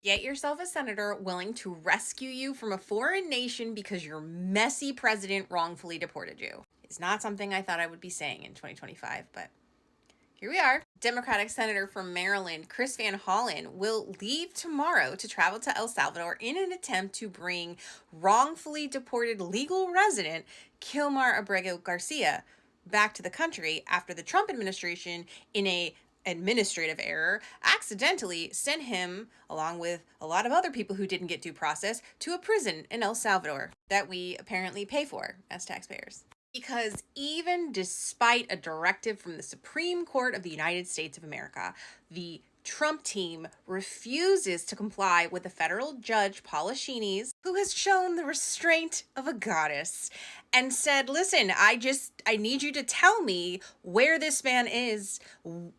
Get yourself a senator willing to rescue you from a foreign nation because your messy president wrongfully deported you. It's not something I thought I would be saying in 2025, but here we are. Democratic Senator from Maryland, Chris Van Hollen, will leave tomorrow to travel to El Salvador in an attempt to bring wrongfully deported legal resident Abrego Garcia back to the country after the Trump administration, in a administrative error, accidentally sent him, along with a lot of other people who didn't get due process, to a prison in El Salvador that we apparently pay for as taxpayers. Because even despite a directive from the Supreme Court of the United States of America, the Trump team refuses to comply with the federal judge Polishini's, who has shown the restraint of a goddess and said, listen, I need you to tell me where this man is,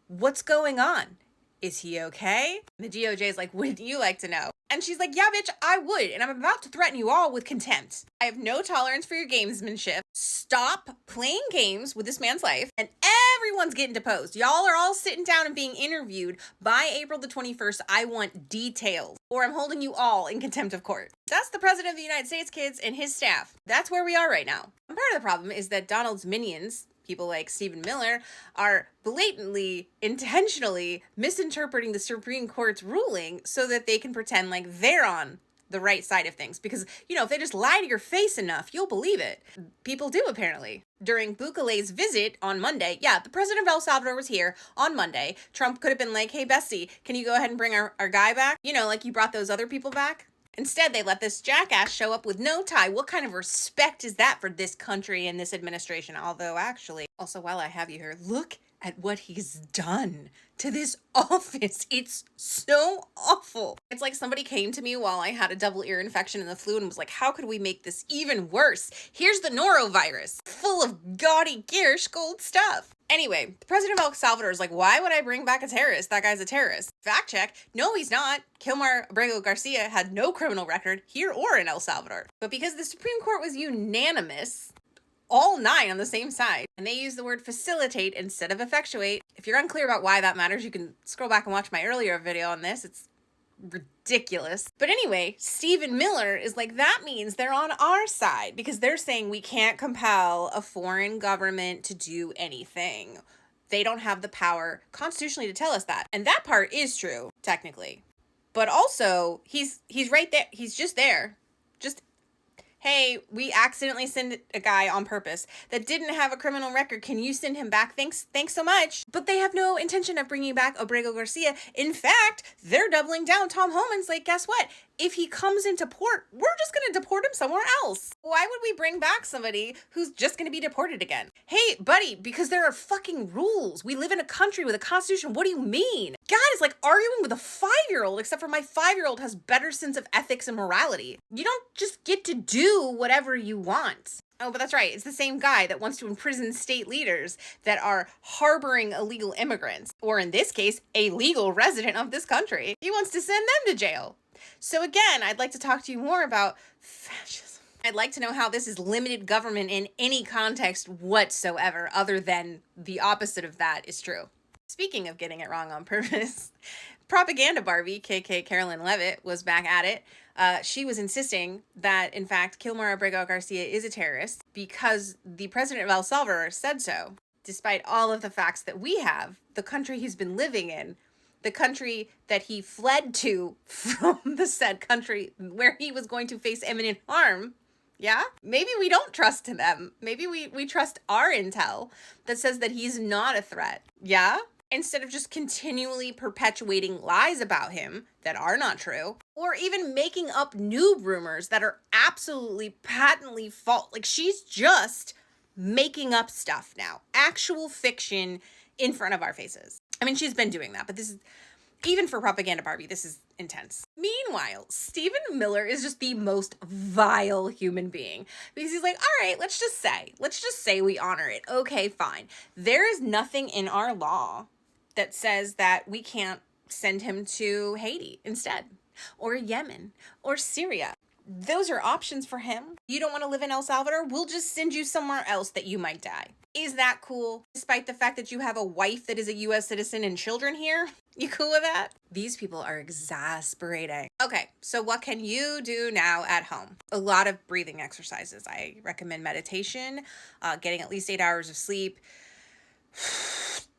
what's going on. Is he okay? The DOJ is like, would you like to know? And she's like, yeah, bitch, I would. And I'm about to threaten you all with contempt. I have no tolerance for your gamesmanship. Stop playing games with this man's life. And everyone's getting deposed. Y'all are all sitting down and being interviewed by April the 21st. I want details, or I'm holding you all in contempt of court. That's the president of the United States, kids, and his staff. That's where we are right now. And part of the problem is that Donald's minions, people like Stephen Miller, are blatantly, intentionally misinterpreting the Supreme Court's ruling so that they can pretend like they're on the right side of things. Because, if they just lie to your face enough, you'll believe it. People do, apparently. During Bukele's visit on Monday, the president of El Salvador was here on Monday. Trump could have been like, hey, Bessie, can you go ahead and bring our guy back? Like you brought those other people back. Instead, they let this jackass show up with no tie. What kind of respect is that for this country and this administration? Although, actually, also, while I have you here, look at what he's done to this office. It's so awful. It's like somebody came to me while I had a double ear infection and the flu and was like, how could we make this even worse? Here's the norovirus, full of gaudy Garish gold stuff. Anyway, the president of El Salvador is like, why would I bring back a terrorist? That guy's a terrorist. Fact check. No, he's not. Abrego Garcia had no criminal record here or in El Salvador. But because the Supreme Court was unanimous, all 9 on the same side, and they use the word facilitate instead of effectuate. If you're unclear about why that matters, you can scroll back and watch my earlier video on this. It's ridiculous. But anyway, Stephen Miller is like, that means they're on our side because they're saying we can't compel a foreign government to do anything. They don't have the power constitutionally to tell us that. And that part is true, technically. But also, he's right there. He's just there. Hey, we accidentally sent a guy on purpose that didn't have a criminal record. Can you send him back? Thanks so much. But they have no intention of bringing back Abrego Garcia. In fact, they're doubling down. Tom Homan's like, guess what? If he comes into port, we're just going to deport him somewhere else. Why would we bring back somebody who's just going to be deported again? Hey, buddy, because there are fucking rules. We live in a country with a constitution. What do you mean? God, it's like arguing with a 5-year-old, except for my 5-year-old has better sense of ethics and morality. You don't just get to do whatever you want. Oh, but that's right. It's the same guy that wants to imprison state leaders that are harboring illegal immigrants, or in this case, a legal resident of this country. He wants to send them to jail. So again, I'd like to talk to you more about fascism. I'd like to know how this is limited government in any context whatsoever, other than the opposite of that is true. Speaking of getting it wrong on purpose, Propaganda Barbie, KK Carolyn Levitt, was back at it. She was insisting that, in fact, Abrego Garcia is a terrorist because the president of El Salvador said so. Despite all of the facts that we have, the country he's been living in, the country that he fled to from the said country where he was going to face imminent harm. Yeah? Maybe we don't trust them. Maybe we trust our intel that says that he's not a threat. Yeah? Instead of just continually perpetuating lies about him that are not true, or even making up new rumors that are absolutely patently false. Like, she's just making up stuff now. Actual fiction in front of our faces. I mean, she's been doing that, but this is, even for Propaganda Barbie, this is intense. Meanwhile, Stephen Miller is just the most vile human being because he's like, all right, let's just say we honor it. Okay, fine. There is nothing in our law that says that we can't send him to Haiti instead, or Yemen, or Syria. Those are options for him. You don't want to live in El Salvador? We'll just send you somewhere else that you might die. Is that cool? Despite the fact that you have a wife that is a U.S. citizen and children here? You cool with that? These people are exasperating. Okay, so what can you do now at home? A lot of breathing exercises. I recommend meditation, getting at least 8 hours of sleep,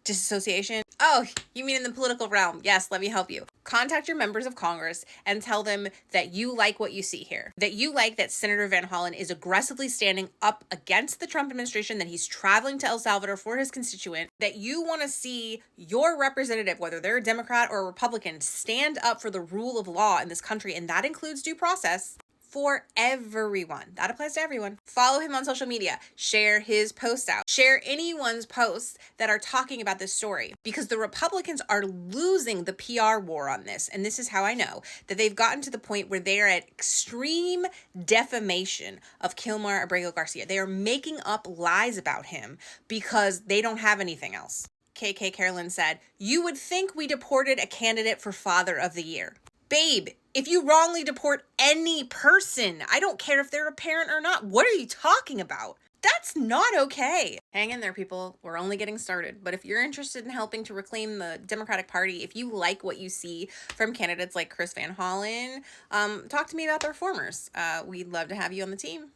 disassociation. Oh, you mean in the political realm? Yes, let me help you. Contact your members of Congress and tell them that you like what you see here. That you like that Senator Van Hollen is aggressively standing up against the Trump administration, that he's traveling to El Salvador for his constituent, that you want to see your representative, whether they're a Democrat or a Republican, stand up for the rule of law in this country, and that includes due process. For everyone. That applies to everyone. Follow him on social media. Share his posts out. Share anyone's posts that are talking about this story, because the Republicans are losing the PR war on this. And this is how I know that they've gotten to the point where they are at extreme defamation of Abrego Garcia. They are making up lies about him because they don't have anything else. KK Carolyn said, "You would think we deported a candidate for Father of the Year." Babe, if you wrongly deport any person, I don't care if they're a parent or not, what are you talking about? That's not okay. Hang in there, people. We're only getting started. But if you're interested in helping to reclaim the Democratic Party, if you like what you see from candidates like Chris Van Hollen, talk to me about the reformers. We'd love to have you on the team.